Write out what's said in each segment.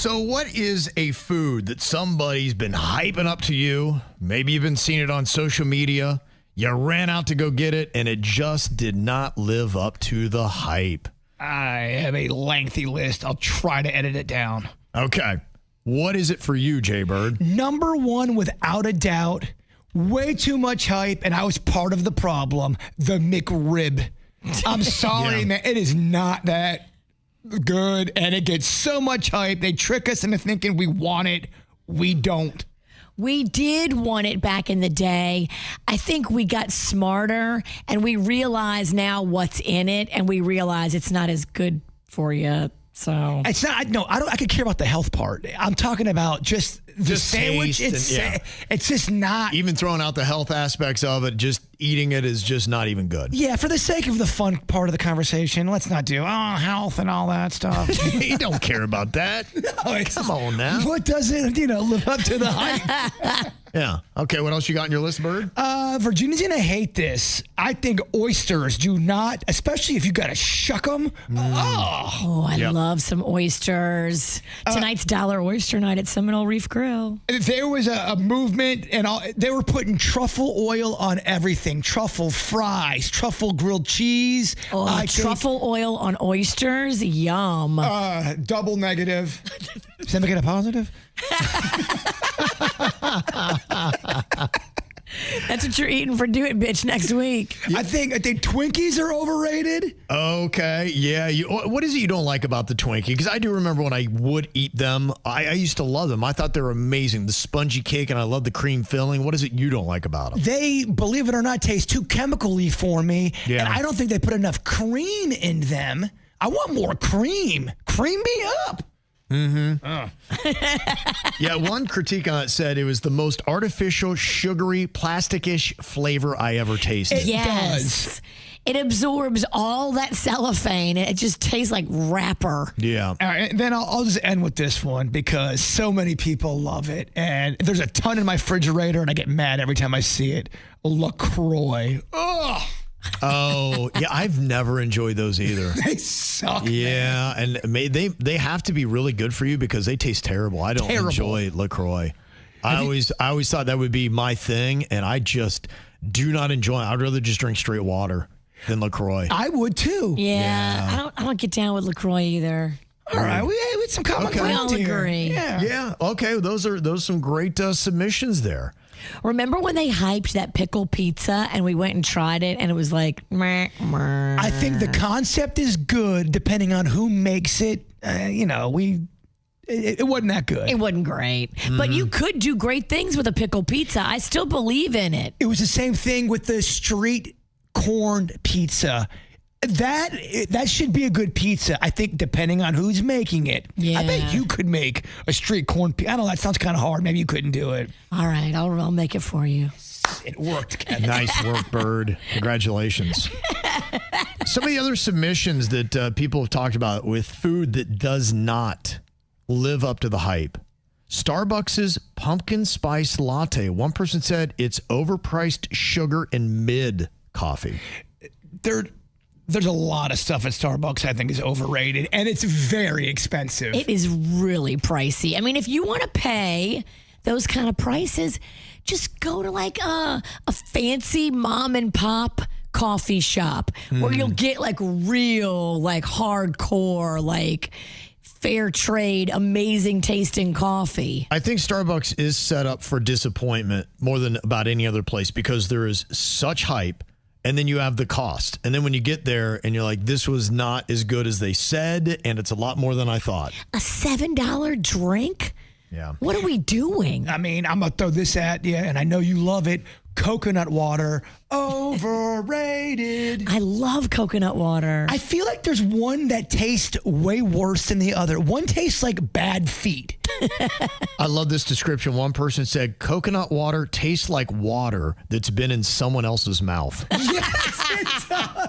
So what is a food that somebody's been hyping up to you? Maybe you've been seeing it on social media. You ran out to go get it, and it just did not live up to the hype. I have a lengthy list. I'll try to edit it down. Okay. What is it for you, Jay Bird? Number one, without a doubt, way too much hype, and I was part of the problem, the McRib. I'm sorry, man. It is not that good, and it gets so much hype. They trick us into thinking we want it. We don't. We did want it back in the day. I think we got smarter and we realize now what's in it, and we realize it's not as good for you. So It's not. No, I don't. I could care about the health part. I'm talking about just the Just sandwich. taste It's just not. Even throwing out the health aspects of it, just eating it is just not even good. Yeah, for the sake of the fun part of the conversation, let's not do health and all that stuff. You don't care about that. No, Come on now. What doesn't live up to the hype? Yeah. Okay, what else you got on your list, Bird? Virginia's gonna hate this. I think oysters do not, especially if you gotta shuck them. I love some oysters. Tonight's dollar oyster night at Seminole Reef Grill. There was a movement, and they were putting truffle oil on everything: truffle fries, truffle grilled cheese. Truffle oil on oysters, yum. Double negative. Does that make it a positive? That's what you're eating for Do It Bitch next week. I think Twinkies are overrated. Okay, yeah. What is it you don't like about the Twinkie? Because I do remember when I would eat them, I used to love them. I thought they were amazing. The spongy cake, and I love the cream filling. What is it you don't like about them? They, believe it or not, taste too chemical-y for me. Yeah. And I don't think they put enough cream in them. I want more cream. Cream me up. Yeah, one critique on it said it was the most artificial, sugary, plastic-ish flavor I ever tasted. It does. It absorbs all that cellophane. It just tastes like wrapper. Yeah. All right, and then I'll just end with this one because so many people love it. And there's a ton in my refrigerator, and I get mad every time I see it. LaCroix. Ugh. Oh, yeah, I've never enjoyed those either. They suck. Yeah, and they have to be really good for you because they taste terrible. I don't enjoy LaCroix. I always thought that would be my thing, and I just do not enjoy it. I'd rather just drink straight water than LaCroix. I would too. Yeah. I don't get down with LaCroix either. All right, we had some common Okay. ground We all here. agree. Yeah. Okay. Those are some great submissions there. Remember when they hyped that pickle pizza and we went and tried it and it was like, meh, meh. I think the concept is good depending on who makes it. It wasn't that good. It wasn't great. But you could do great things with a pickle pizza. I still believe in it. It was the same thing with the street corned pizza. That should be a good pizza, I think, depending on who's making it. Yeah. I bet you could make a street corn pizza. I don't know, that sounds kind of hard. Maybe you couldn't do it. All right, I'll make it for you. It worked, Kevin. Nice work, Bird. Congratulations. Some of the other submissions that people have talked about with food that does not live up to the hype. Starbucks' pumpkin spice latte. One person said it's overpriced sugar and mid coffee. There's a lot of stuff at Starbucks I think is overrated, and it's very expensive. It is really pricey. I mean, if you want to pay those kind of prices, just go to like a fancy mom and pop coffee shop where you'll get like real, like hardcore, like fair trade, amazing tasting coffee. I think Starbucks is set up for disappointment more than about any other place because there is such hype. And then you have the cost. And then when you get there and you're like, this was not as good as they said, and it's a lot more than I thought. A $7 drink? Yeah. What are we doing? I mean, I'm going to throw this at you, and I know you love it. Coconut water, overrated. I love coconut water. I feel like there's one that tastes way worse than the other. One tastes like bad feet. I love this description. One person said, coconut water tastes like water that's been in someone else's mouth. Yes, it does.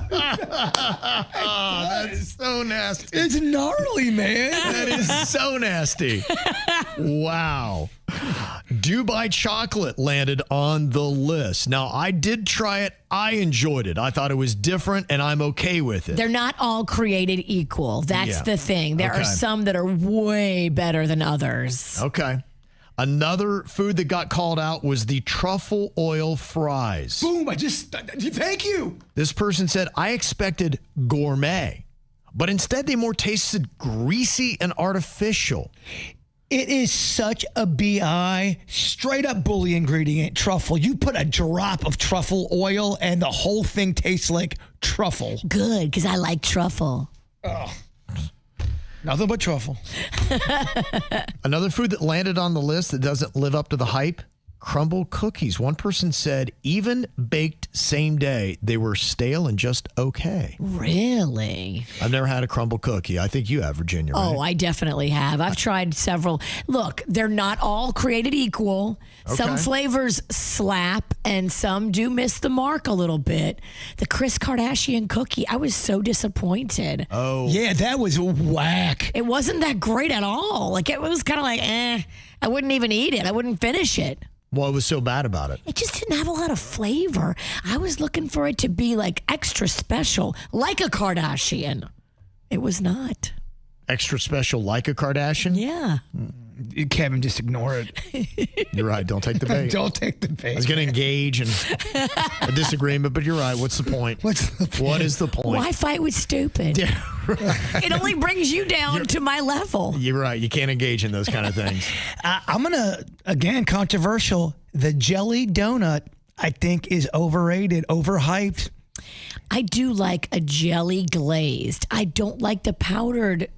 That's so nasty. It's gnarly, man. That is so nasty. Wow. Dubai chocolate landed on the list. Now, I did try it. I enjoyed it. I thought it was different, and I'm okay with it. They're not all created equal. That's Yeah. the thing. There Okay. are some that are way better than others. Okay. Another food that got called out was the truffle oil fries. Boom! Thank you. This person said, I expected gourmet, but instead they more tasted greasy and artificial. It is such a BI, straight up bully ingredient, truffle. You put a drop of truffle oil and the whole thing tastes like truffle. Good, because I like truffle. Nothing but truffle. Another food that landed on the list that doesn't live up to the hype, crumble cookies. One person said, even baked same day, they were stale and just okay. Really? I've never had a crumble cookie. I think you have, Virginia, right? Oh, I definitely have. I've tried several. Look, they're not all created equal. Some Okay. flavors slap and some do miss the mark a little bit. The Kris Kardashian cookie, I was so disappointed. Oh, Yeah, that was whack. It wasn't that great at all. Like, it was kind of like, I wouldn't even eat it. I wouldn't finish it. what was so bad about it? It just didn't have a lot of flavor. I was looking for it to be like extra special, like a Kardashian. It was not. Extra special like a Kardashian? Yeah. Kevin, just ignore it. You're right. Don't take the bait. Don't take the I bait. was going to engage in a disagreement, but you're right. What's the point? What's the point? What is the point? Why fight with stupid? Yeah, It only brings you down to my level. you're right. You can't engage in those kind of things. I'm going to, again, controversial. The jelly donut, I think, is overrated, overhyped. I do like a jelly glazed. I don't like the powdered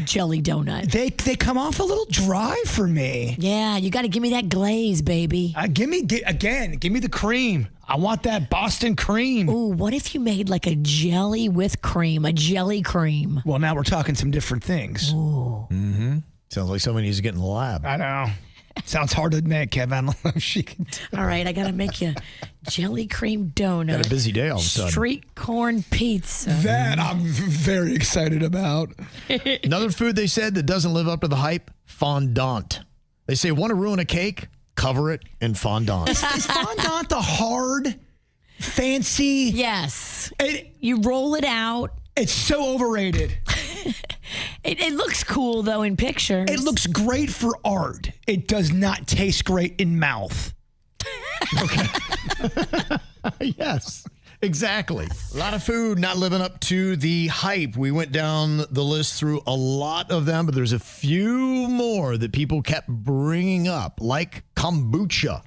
jelly donut. They come off a little dry for me. Yeah, you got to give me that glaze, baby. Give me the cream. I want that Boston cream. Ooh, what if you made like a jelly with cream, a jelly cream? Well, now we're talking some different things. Sounds like somebody needs to get in the lab. I know. Sounds hard to admit, Kevin. I don't know if she can. All right, I got to make you jelly cream donut. Got a busy day all of a sudden. Street corn pizza. That I'm very excited about. Another food they said that doesn't live up to the hype, fondant. They say, want to ruin a cake? Cover it in fondant. Is fondant the hard, fancy? Yes. It, You roll it out. it's so overrated. It looks cool, though, in pictures. It looks great for art. It does not taste great in mouth. Yes, exactly. A lot of food not living up to the hype. We went down the list through a lot of them, but there's a few more that people kept bringing up, like kombucha.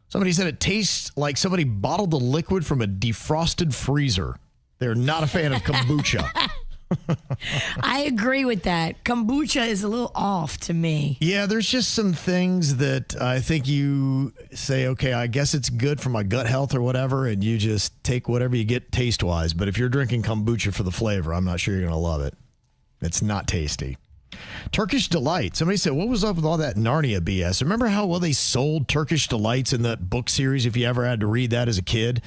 Somebody said it tastes like somebody bottled the liquid from a defrosted freezer. They're not a fan of kombucha. I agree with that. Kombucha is a little off to me. Yeah, there's just some things that I think you say, okay, I guess it's good for my gut health or whatever, and you just take whatever you get taste-wise. But if you're drinking kombucha for the flavor, I'm not sure you're going to love it. It's not tasty. Turkish Delight. Somebody said, what was up with all that Narnia BS? Remember how well they sold Turkish Delights in that book series if you ever had to read that as a kid?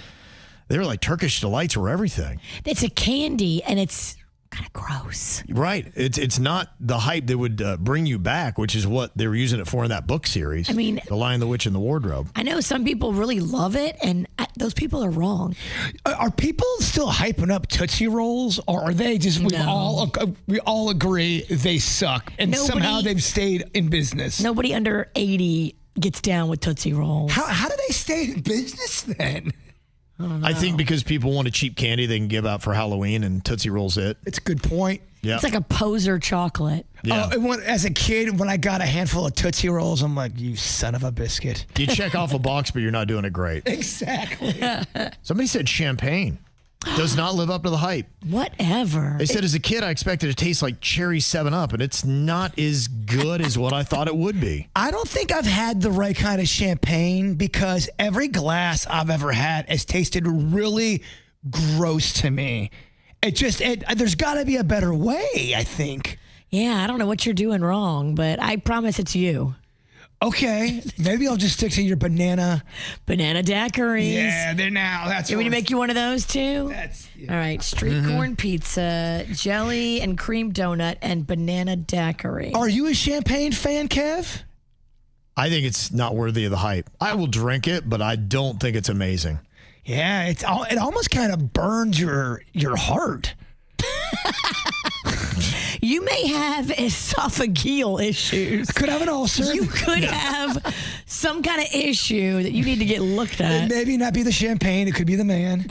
They were like, Turkish Delights were everything. It's a candy, and it's kind of gross. Right. It's not the hype that would bring you back, which is what they were using it for in that book series. I mean- The Lion, the Witch, and the Wardrobe. I know some people really love it, and those people are wrong. Are people still hyping up Tootsie Rolls, or are they just we all agree they suck, and Nobody- somehow they've stayed in business? Nobody under 80 gets down with Tootsie Rolls. How do they stay in business then? I think because people want a cheap candy they can give out for Halloween, and Tootsie Rolls it. It's a good point. Yeah. It's like a poser chocolate. Yeah. As a kid, when I got a handful of Tootsie Rolls, I'm like, you son of a biscuit. You check off a box, but you're not doing it great. Exactly. Somebody said champagne does not live up to the hype. Whatever. They said as a kid, I expected it to taste like cherry 7-Up, and it's not as good as what I thought it would be. I don't think I've had the right kind of champagne because every glass I've ever had has tasted really gross to me. There's got to be a better way, I think. Yeah, I don't know what you're doing wrong, but I promise it's you. Okay, maybe I'll just stick to your banana. Banana daiquiris. Yeah, they're now. That's You want me to make you one of those too? That's All right, street corn pizza, jelly and cream donut, and banana daiquiri. Are you a champagne fan, Kev? I think it's not worthy of the hype. I will drink it, but I don't think it's amazing. Yeah, it almost kind of burns your heart. You may have esophageal issues. Could have an ulcer. You could have some kind of issue that you need to get looked at. It maybe not be the champagne. It could be the man.